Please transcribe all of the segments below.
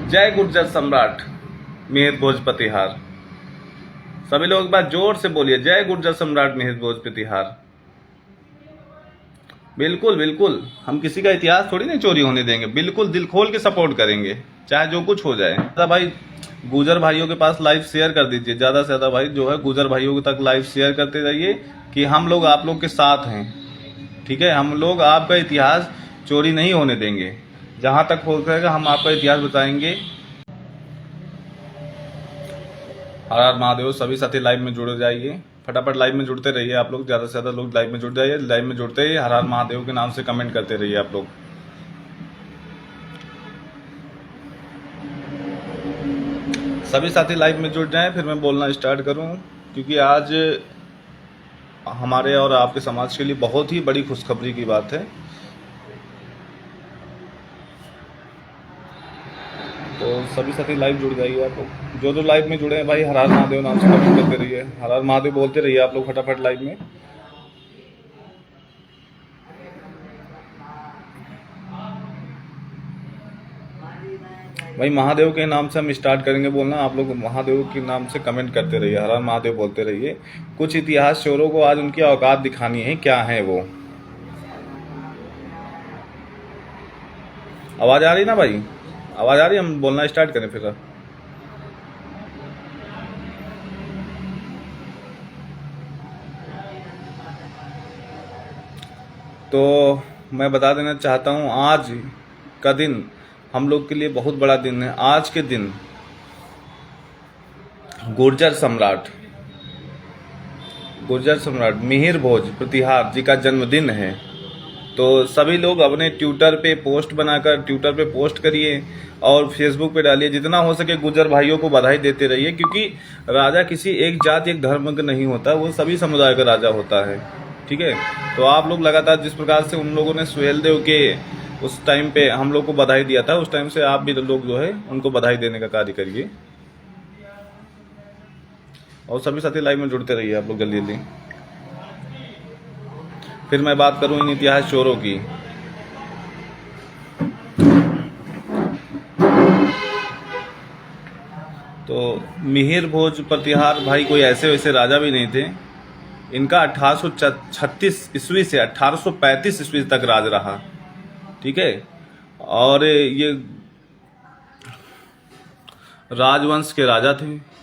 जय गुर्जर सम्राट मिहिर भोज प्रतिहार। सभी लोग एक बार जोर से बोलिए, जय गुर्जर सम्राट मिहिर भोज प्रतिहार। बिल्कुल बिल्कुल, हम किसी का इतिहास थोड़ी नहीं चोरी होने देंगे, बिल्कुल दिल खोल के सपोर्ट करेंगे चाहे जो कुछ हो जाए। दादा भाई गुजर भाइयों के पास लाइव शेयर कर दीजिए, ज़्यादा से ज़्यादा भाई जो है गुजर भाइयों तक लाइव शेयर करते रहिए कि हम लोग आप लोग के साथ हैं। ठीक है, हम लोग आपका इतिहास चोरी नहीं होने देंगे, जहाँ तक हो सकेगा हम आपका इतिहास बताएंगे। हर हर महादेव। सभी साथी लाइव में जुड़ जाइए, फटाफट लाइव में जुड़ते रहिए आप लोग, ज़्यादा से ज़्यादा लोग लाइव में जुड़ जाइए। लाइव में जुड़ते ही हर हर महादेव के नाम से कमेंट करते रहिए आप लोग। सभी साथी लाइव में जुड़ जाएं, फिर मैं बोलना स्टार्ट करूं, क्योंकि आज हमारे और आपके समाज के लिए बहुत ही बड़ी खुशखबरी की बात है। तो सभी साथी लाइव जुड़ जाइए आप लोग, जो लाइव में जुड़े हैं भाई हर हर महादेव नाम से कमेंट करते रहिए, हर हर महादेव बोलते रहिए आप लोग फटाफट लाइव में। भाई महादेव के नाम से हम स्टार्ट करेंगे बोलना, आप लोग महादेव के नाम से कमेंट करते रहिए, हर हर महादेव बोलते रहिए। कुछ इतिहास चोरों को आज उनकी औकात दिखानी है, क्या है वो। आवाज आ रही ना भाई, आवाज आ रही, हम बोलना स्टार्ट करें फिर। तो मैं बता देना चाहता हूँ, आज का दिन हम लोग के लिए बहुत बड़ा दिन है। आज के दिन गुर्जर सम्राट मिहिर भोज प्रतिहार जी का जन्मदिन है। तो सभी लोग अपने ट्विटर पे पोस्ट बनाकर ट्विटर पे पोस्ट करिए और फेसबुक पे डालिए, जितना हो सके गुर्जर भाइयों को बधाई देते रहिए, क्योंकि राजा किसी एक जाति एक धर्म का नहीं होता, वो सभी समुदाय का राजा होता है। ठीक है, तो आप लोग लगातार जिस प्रकार से उन लोगों ने सुहेलदेव के उस टाइम पे हम लोग को बधाई दिया था, उस टाइम से आप भी लोग जो है उनको बधाई देने का कार्य करिए। और सभी साथी लाइव में जुड़ते रहिए आप लोग जल्दी जल्दी। फिर मैं बात करूं इन इतिहास चोरों की। तो मिहिर भोज प्रतिहार भाई कोई ऐसे वैसे राजा भी नहीं थे। इनका 1836 ईस्वी से 1835 ईस्वी तक राज रहा। ठीक है, और ये राजवंश के राजा थे।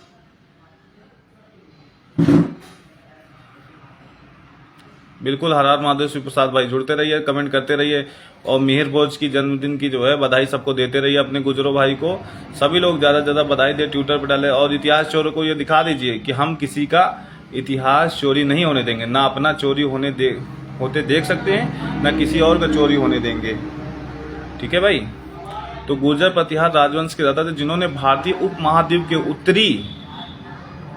बिल्कुल, हर हर महादेव शिव प्रसाद भाई जुड़ते रहिए, कमेंट करते रहिए और मिहिर भोज की जन्मदिन की जो है बधाई सबको देते रहिए, अपने गुजरों भाई को। सभी लोग ज़्यादा से ज़्यादा बधाई दे, ट्विटर पर डाले और इतिहास चोरों को ये दिखा दीजिए कि हम किसी का इतिहास चोरी नहीं होने देंगे, ना अपना चोरी होते देख सकते हैं, ना किसी और का चोरी होने देंगे। ठीक है भाई, तो गुर्जर प्रतिहार राजवंश के राजा थे, जिन्होंने भारतीय उपमहाद्वीप के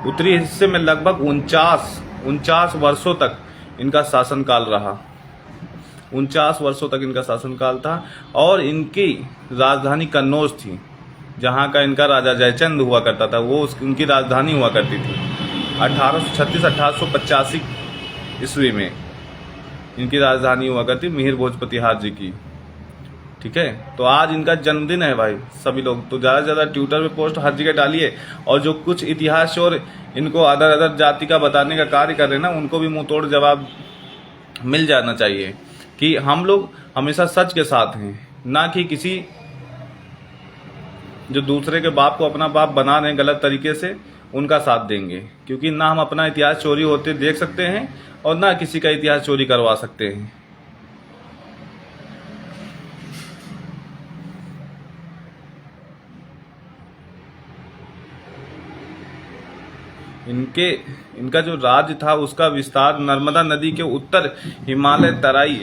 उत्तरी हिस्से में लगभग 49 वर्षों तक इनका शासनकाल रहा। 49 वर्षों तक इनका शासनकाल था और इनकी राजधानी कन्नौज थी, जहाँ का इनका राजा जयचंद हुआ करता था, वो उनकी राजधानी हुआ करती थी। 1836-1885 ईस्वी में इनकी राजधानी हुआ करती मिहिर भोज प्रतिहार जी की। ठीक है, तो आज इनका जन्मदिन है भाई। सभी लोग तो ज़्यादा से ज़्यादा ट्विटर पे पोस्ट हर जगह डालिए, और जो कुछ इतिहास चोर इनको अदर जाति का बताने का कार्य कर रहे हैं ना, उनको भी मुंह तोड़ जवाब मिल जाना चाहिए कि हम लोग हमेशा सच के साथ हैं, ना कि किसी जो दूसरे के बाप को अपना बाप बना रहे हैं गलत तरीके से, उनका साथ देंगे। क्योंकि ना हम अपना इतिहास चोरी होते देख सकते हैं और ना किसी का इतिहास चोरी करवा सकते हैं। इनका जो राज्य था उसका विस्तार नर्मदा नदी के उत्तर हिमालय तराई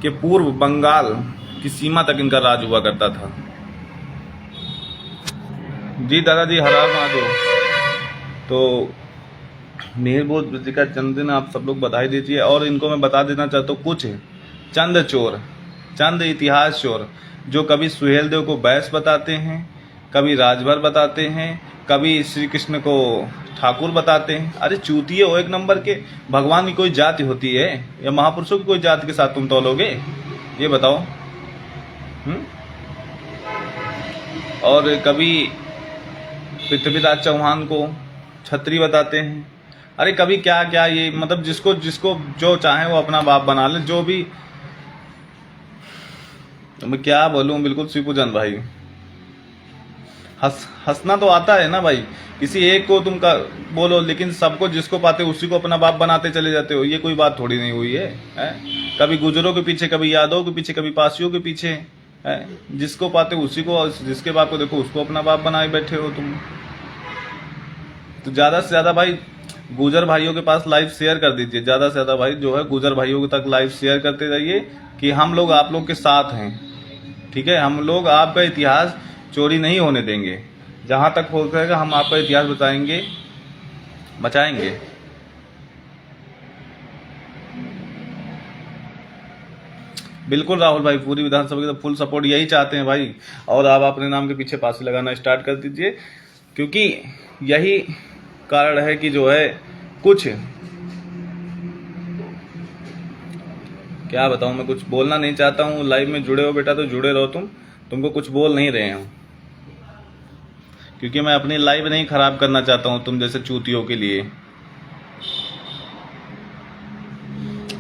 के पूर्व बंगाल की सीमा तक इनका राज हुआ करता था। जी दादाजी, हर हर महादेव। तो मिहिर भोज जी का जन्मदिन आप सब लोग बधाई दीजिए। और इनको मैं बता देना चाहता हूँ कुछ चंद इतिहास चोर, जो कभी सुहेलदेव को बैस बताते हैं, कभी राजभर बताते हैं, कभी श्री कृष्ण को ठाकुर बताते हैं। अरे चूतिए हो एक नंबर के, भगवान की कोई जाति होती है या महापुरुषों की कोई जाति के साथ तुम तोलोगे, ये बताओ। और कभी पृथ्वीराज चौहान को छत्री बताते हैं। अरे कभी क्या क्या, ये मतलब जिसको जिसको जो चाहे वो अपना बाप बना ले, जो भी। तो मैं क्या बोलूँ, बिल्कुल शिवपूजन भाई। हंसना तो आता है ना भाई, किसी एक को तुम का बोलो, लेकिन सबको जिसको पाते उसी को अपना बाप बनाते चले जाते हो। ये कोई बात थोड़ी नहीं हुई है, कभी गुजरों के पीछे, कभी यादव के पीछे, कभी पासियों के पीछे, है? जिसको पाते उसी को, जिसके बाप को देखो उसको अपना बाप बनाए बैठे हो तुम। तो ज़्यादा से ज़्यादा भाई गुजर भाइयों के पास लाइव शेयर कर दीजिए, ज़्यादा से ज़्यादा भाई जो है गुजर भाइयों तक लाइव शेयर करते जाइए कि हम लोग आप लोग के साथ हैं, ठीक है। हम लोग आपका इतिहास चोरी नहीं होने देंगे, जहाँ तक हो सकेगा हम आपका इतिहास बचाएंगे। बिल्कुल राहुल भाई, पूरी विधानसभा का फुल सपोर्ट यही चाहते हैं भाई। और आप अपने नाम के पीछे पासी लगाना स्टार्ट कर दीजिए, क्योंकि यही कारण है कि जो है कुछ, क्या बताऊं, मैं कुछ बोलना नहीं चाहता हूं। लाइव में जुड़े हो बेटा तो जुड़े रहो, तुमको कुछ बोल नहीं रहे हूं, क्योंकि मैं अपनी लाइव नहीं खराब करना चाहता हूं तुम जैसे चूतियों के लिए।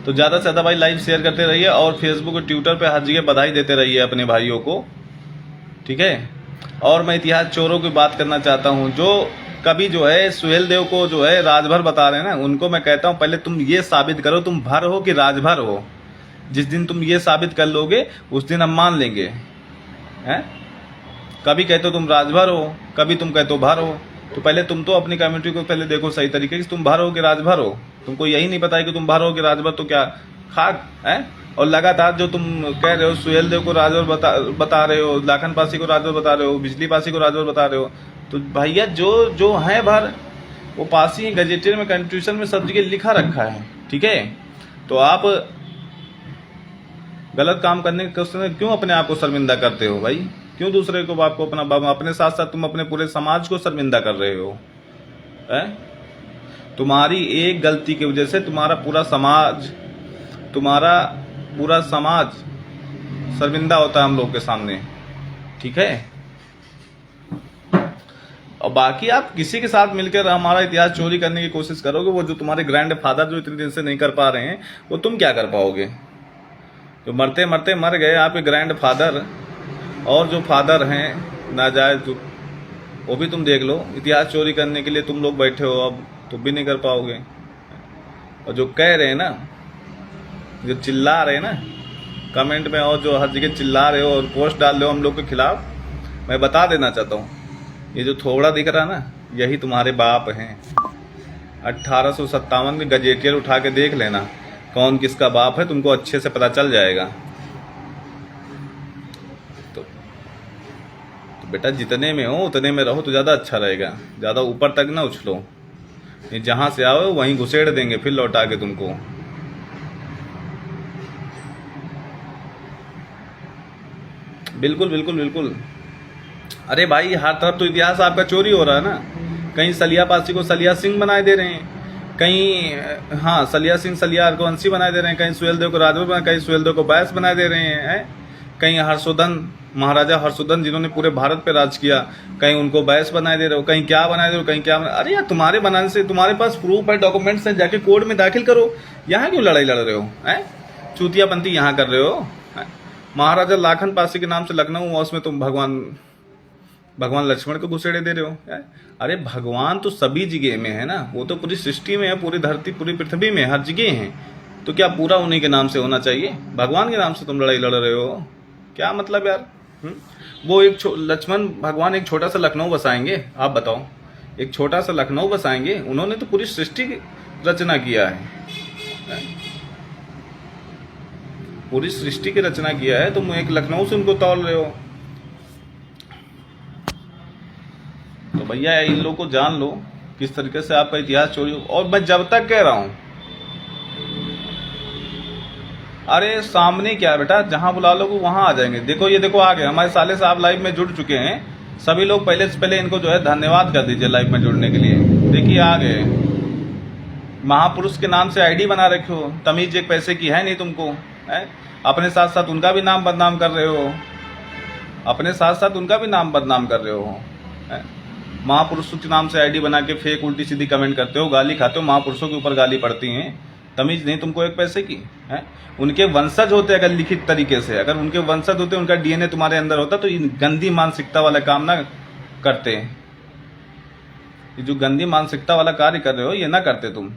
तो ज़्यादा से ज़्यादा भाई लाइव शेयर करते रहिए और फेसबुक और ट्विटर पे हर जगह बधाई देते रहिए अपने भाइयों को, ठीक है। और मैं इतिहास चोरों की बात करना चाहता हूं, जो कभी जो है सुहेल देव को जो है राजभर बता रहे हैं ना, उनको मैं कहता हूं पहले तुम ये साबित करो तुम भर हो कि राजभर हो। जिस दिन तुम ये साबित कर लोगे उस दिन हम मान लेंगे, हैं। कभी कहते हो तुम राजभर हो, कभी तुम कहते हो भर हो। तो पहले तुम तो अपनी कम्युनिटी को पहले देखो सही तरीके से, तुम भर हो कि राजभर हो। तुमको यही नहीं पता है कि तुम भर हो कि राजभर, तो क्या खाक है। और लगातार जो तुम कह रहे हो सुहेल देव को राजभर बता रहे हो, लाखन पासी को राजभर बता रहे हो, बिजली पासी को राजभर बता रहे हो, तो भैया जो जो है भर वो पासी गजेटियर में, कॉन्स्टिट्यूशन में सब जगह लिखा रखा है, ठीक है। तो आप गलत काम करने के समय क्यों अपने आप को शर्मिंदा करते हो भाई? क्यों दूसरे को बाप को अपने साथ साथ तुम अपने पूरे समाज को शर्मिंदा कर रहे हो, है? तुम्हारी एक गलती की वजह से तुम्हारा पूरा समाज शर्मिंदा होता है हम लोग के सामने, ठीक है। और बाकी आप किसी के साथ मिलकर हमारा इतिहास चोरी करने की कोशिश करोगे, वो जो तुम्हारे ग्रैंड फादर जो इतने दिन से नहीं कर पा रहे हैं, वो तुम क्या कर पाओगे? जो मरते मरते मर गए आपके ग्रैंड फादर, और जो फादर हैं नाजायज, वो भी तुम देख लो। इतिहास चोरी करने के लिए तुम लोग बैठे हो, अब तुम भी नहीं कर पाओगे। और जो कह रहे हैं ना, जो चिल्ला रहे हैं ना कमेंट में, और जो हर जगह चिल्ला रहे हो और पोस्ट डाल रहे हो हम लोग के खिलाफ, मैं बता देना चाहता हूँ, ये जो थोड़ा दिख रहा है ना, यही तुम्हारे बाप हैं। 1857 में गजेटियर उठा के देख लेना कौन किसका बाप है, तुमको अच्छे से पता चल जाएगा। तो बेटा जितने में हो उतने में रहो तो ज़्यादा अच्छा रहेगा, ज़्यादा ऊपर तक ना उछलो, ये जहाँ से आओ वहीं घुसेड़ देंगे फिर लौटा के तुमको। बिल्कुल बिल्कुल बिल्कुल। अरे भाई हर तरफ तो इतिहास आपका चोरी हो रहा है ना। कहीं सलिया पासी को सलिया सिंह बनाए दे रहे हैं, कहीं हाँ सलिया सिंह सलिया हरवंशी बनाए दे रहे हैं, कहीं सुहेल देव को राजभर, कहीं सुहेल देव को बैस बनाए दे रहे हैं, कहीं हर्षवर्धन महाराजा हर्षवर्धन जिन्होंने पूरे भारत पे राज किया, कहीं उनको बैस बनाए दे रहे हो, कहीं क्या बनाए दे रहे हो, कहीं क्या अरे यार तुम्हारे बनाने से तुम्हारे पास प्रूफ है, डॉक्यूमेंट्स हैं, जाके कोर्ट में दाखिल करो। यहाँ क्यों लड़ाई लड़ रहे हो, हैं? चूतियापंथी यहाँ कर रहे हो। महाराजा लाखन पासी के नाम से लखनऊ, उसमें तुम भगवान लक्ष्मण को घुसेड़े दे रहे हो। अरे भगवान तो सभी जगह में है ना, वो तो पूरी सृष्टि में है, पूरी धरती पूरी पृथ्वी में हर जगह है। तो क्या पूरा उन्हीं के नाम से होना चाहिए? भगवान के नाम से तुम लड़ाई लड़ रहे हो, क्या मतलब यार? वो एक लक्ष्मण भगवान एक छोटा सा लखनऊ बसाएंगे, आप बताओ, एक छोटा सा लखनऊ बसाएंगे? उन्होंने तो पूरी सृष्टि की रचना किया है, पूरी सृष्टि की रचना किया है, तुम एक लखनऊ से उनको तौल रहे हो। तो भैया इन लोगों को जान लो किस तरीके से आपका इतिहास चोरी हो। और मैं जब तक कह रहा हूं, अरे सामने क्या है बेटा, जहां बुला लोगे वहां आ जाएंगे। देखो ये देखो आ गए हमारे साले साहब, लाइव में जुड़ चुके हैं सभी लोग। पहले से पहले इनको जो है धन्यवाद कर दीजिए लाइव में जुड़ने के लिए। देखिए आ गए, महापुरुष के नाम से आईडी बना रखे हो, तमीज एक पैसे की है नहीं तुमको, है? अपने साथ साथ उनका भी नाम बदनाम कर रहे हो। अपने साथ साथ उनका भी नाम बदनाम कर रहे हो। हैं? महापुरुषों के नाम से आईडी बना के फेक उल्टी सीधी कमेंट करते हो, गाली खाते हो, महापुरुषों के ऊपर गाली पड़ती हैं, तमीज नहीं तुमको एक पैसे की है। उनके वंशज होते अगर लिखित तरीके से, अगर उनके वंशज होते, उनका डीएनए तुम्हारे अंदर होता तो इन गंदी मानसिकता वाला काम ना करते। ये जो गंदी मानसिकता वाला कार्य कर रहे हो ये ना करते तुम।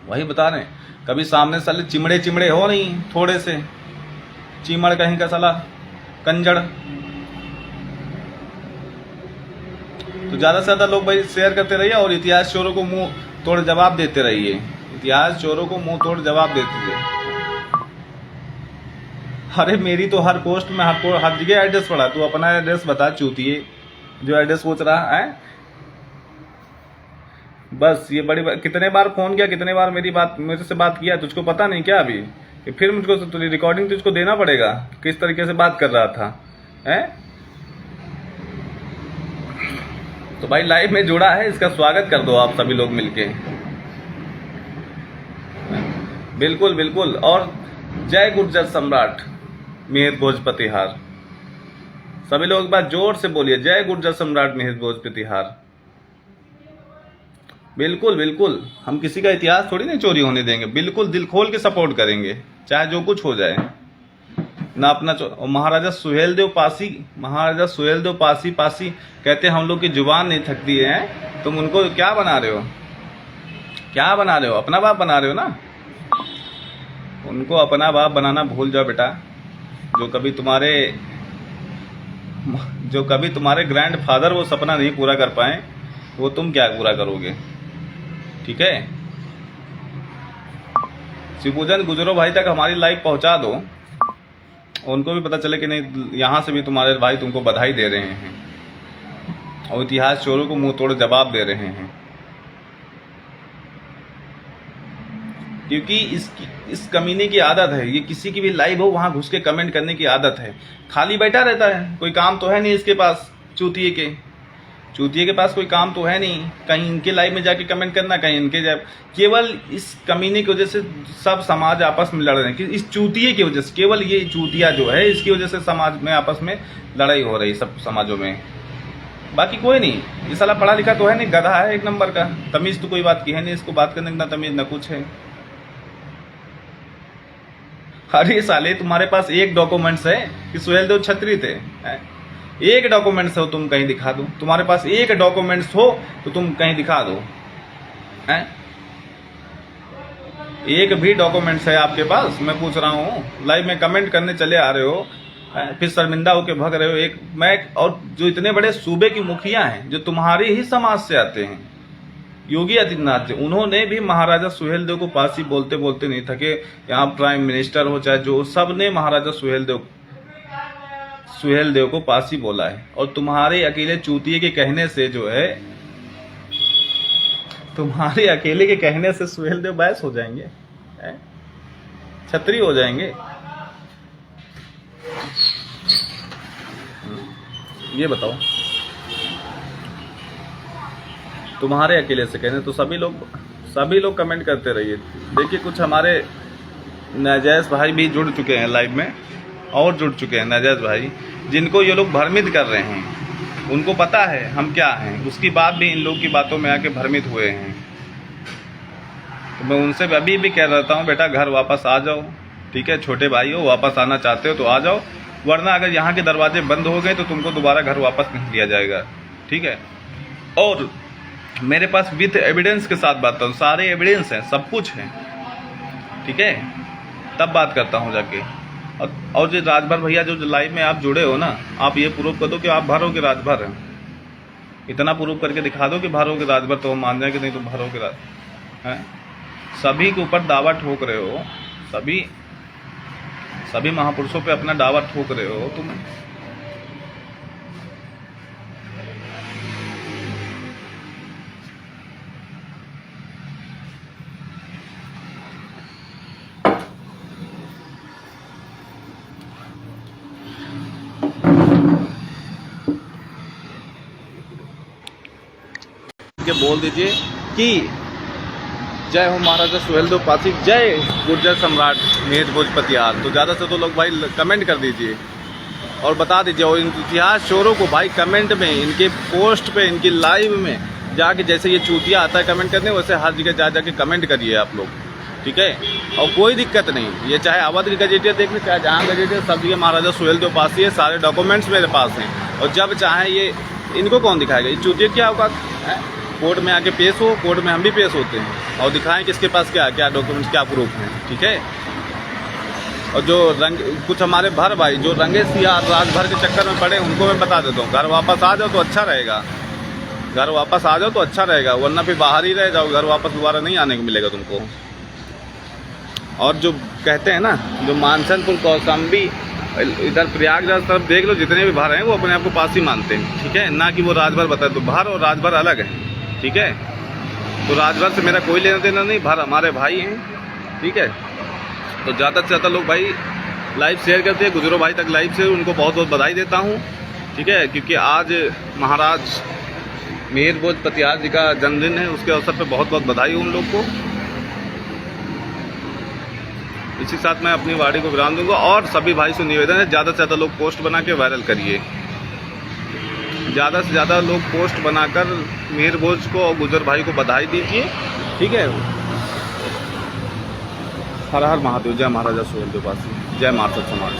वही बता रहे, कभी सामने साले चिमड़े चिमड़े हो नहीं, थोड़े से चिमड़ कहीं का साला कंजड़। तो ज्यादा से ज्यादा लोग भाई शेयर करते रहिए और इतिहास चोरों को मुंह तोड़ जवाब देते रहिए। इतिहास चोरों को मुंह तोड़ जवाब देते रहिए। अरे मेरी तो हर पोस्ट में हर जगह एड्रेस पड़ा, तू अपना एड्रेस बता चूतिए, जो एड्रेस पूछ रहा है। बस ये बड़ी कितने बार फोन किया, कितने बार मेरे से बात किया, तुझको पता नहीं क्या अभी कि फिर मुझको रिकॉर्डिंग तुझको देना पड़ेगा किस तरीके से बात कर रहा था है। तो भाई लाइव में जुड़ा है, इसका स्वागत कर दो आप सभी लोग मिलके। बिल्कुल बिल्कुल। और जय गुर्जर सम्राट मिहिर भोज प्रतिहार। सभी लोग एक बार जोर से बोलिए, जय गुर्जर सम्राट मिहिर भोज प्रतिहार। बिल्कुल बिल्कुल, हम किसी का इतिहास थोड़ी ना चोरी होने देंगे, बिल्कुल दिल खोल के सपोर्ट करेंगे चाहे जो कुछ हो जाए ना। अपना महाराजा सुहेलदेव पासी कहते हम लोग की जुबान नहीं थकती है। तुम उनको क्या बना रहे हो, क्या बना रहे हो, अपना बाप बना रहे हो ना। उनको अपना बाप बनाना भूल जाओ बेटा। जो कभी तुम्हारे ग्रैंडफादर वो सपना नहीं पूरा कर पाए, वो तुम क्या पूरा करोगे। ठीक है, शिवपूजन गुजरो भाई तक हमारी लाइव पहुंचा दो, उनको भी पता चले कि नहीं यहाँ से भी तुम्हारे भाई तुमको बधाई दे रहे हैं और इतिहास चोरों को मुंह तोड़ जवाब दे रहे हैं। क्योंकि इस कमीने की आदत है, ये किसी की भी लाइव हो वहां घुस के कमेंट करने की आदत है। खाली बैठा रहता है, कोई काम तो है नहीं इसके पास, चूतिए के पास कोई काम तो है नहीं, कहीं इनके लाइव में जाके कमेंट करना, कहीं इनके केवल इस कमीने की वजह से सब समाज आपस में लड़ रहे हैं कि इस चूतिए की वजह से, केवल ये चूतिया जो है इसकी वजह से समाज में आपस में लड़ाई हो रही सब समाजों में। बाकी कोई नहीं, ये साला पढ़ा लिखा तो है नहीं, गधा है एक नंबर का, तमीज तो कोई बात की है नहीं, इसको बात करने की ना तमीज ना कुछ है। अरे साले तुम्हारे पास एक डॉक्यूमेंट्स है कि सुहेलदेव छत्री थे, एक डॉक्यूमेंट्स हो तुम कहीं दिखा दो, तुम्हारे पास एक डॉक्यूमेंट्स हो तो तुम कहीं दिखा दो हैं। एक भी डॉक्यूमेंट्स है आपके पास, मैं पूछ रहा हूँ। लाइव में कमेंट करने चले आ रहे हो, फिर शर्मिंदा होके भग रहे हो। और जो इतने बड़े सूबे की मुखिया हैं जो तुम्हारे ही समाज से आते हैं, योगी आदित्यनाथ जी, उन्होंने भी महाराजा सुहेलदेव को पासी बोलते बोलते नहीं थके। यहाँ प्राइम मिनिस्टर हो चाहे जो, सब ने महाराजा सुहेलदेव को पासी बोला है। और तुम्हारे अकेले चूतिए के कहने से जो है, तुम्हारे अकेले के कहने से सुहेलदेव बैस हो जाएंगे, छत्री हो जाएंगे। ये बताओ, तुम्हारे अकेले से कहने तो सभी लोग कमेंट करते रहिए। देखिए कुछ हमारे नाजायज भाई भी जुड़ चुके हैं लाइव में, और जुड़ चुके हैं नाजायज भाई, जिनको ये लोग भ्रमित कर रहे हैं। उनको पता है हम क्या हैं, उसकी बात भी इन लोग की बातों में आके भ्रमित हुए हैं। तो मैं उनसे अभी भी कह रहता हूँ, बेटा घर वापस आ जाओ। ठीक है, छोटे भाई हो, वापस आना चाहते हो तो आ जाओ, वरना अगर यहाँ के दरवाजे बंद हो गए तो तुमको दोबारा घर वापस नहीं लिया जाएगा। ठीक है, और मेरे पास विथ एविडेंस के साथ बात करूँ, सारे एविडेंस हैं, सब कुछ है। ठीक है, तब बात करता हूँ जाके। और जो राजभर भैया जो लाइव में आप जुड़े हो ना, आप ये प्रूव कर दो कि आप भरोगे राजभर हैं। इतना प्रूव करके दिखा दो कि भरोगे राजभर, तो हम मान जाए कि नहीं तो भरोगे राज हैं। सभी के ऊपर दावा ठोक रहे हो, सभी महापुरुषों पे अपना दावा ठोक रहे हो तुम। बोल दीजिए कि जय हो महाराजा सुहेलदेव पासी, जय गुर्जर सम्राट मिहिर भोज पतियार। तो ज़्यादा से तो लोग भाई कमेंट कर दीजिए और बता दीजिए, और इन इतिहास चोरों को भाई कमेंट में, इनके पोस्ट पे, इनकी लाइव में जाके, जैसे ये चूतिया आता है कमेंट करने, वैसे हर जगह जा जाके कमेंट करिए आप लोग, ठीक है। और कोई दिक्कत नहीं, ये चाहे अवध की गजेटियर देख लें, चाहे जहाँ गजेटियर, सब जगह महाराजा सुहेलदेव पासी है, सारे डॉक्यूमेंट्स मेरे पास हैं। और जब चाहे ये, इनको कौन दिखाएगा, ये चूतिया क्या होगा, कोर्ट में आके पेश हो, कोर्ट में हम भी पेश होते हैं और दिखाएं किसके पास क्या क्या डॉक्यूमेंट्स, क्या प्रूफ हैं, ठीक है। और जो कुछ हमारे भर भाई जो रंगे सियार रात भर के चक्कर में पड़े, उनको मैं बता देता हूँ, घर वापस आ जाओ तो अच्छा रहेगा, घर वापस आ जाओ तो अच्छा रहेगा, वरना फिर बाहर ही रह जाओ, घर वापस दोबारा नहीं आने को मिलेगा तुमको। और जो कहते हैं ना, जो मानसनपुर, कौशाम्बी, इधर प्रयागराज तरफ देख लो, जितने भी भर हैं वो अपने आप को पासी मानते हैं, ठीक है, ना कि वो राजभर बताए। तो भर और राजभर अलग है, ठीक है। तो राजभर से मेरा कोई लेना देना नहीं, भर हमारे भाई हैं, ठीक है। तो ज़्यादा से ज़्यादा लोग भाई लाइव शेयर करते हैं, गुजरो भाई तक लाइव शेयर, उनको बहुत बहुत बधाई देता हूँ, ठीक है, क्योंकि आज महाराज मिहिर भोज पतियार जी का जन्मदिन है, उसके अवसर पर बहुत बहुत बधाई उन लोग को। इसी साथ मैं अपनी वाणी को विराम दूंगा, और सभी भाई से निवेदन है, ज़्यादा से ज़्यादा लोग पोस्ट बना के वायरल करिए, ज़्यादा से ज़्यादा लोग पोस्ट बनाकर मिहिर भोज को और गुजर भाई को बधाई दीजिए, ठीक है। हर हर महादेव, जय महाराजा सुहेलदेव पासी, जय मार्शल समाज।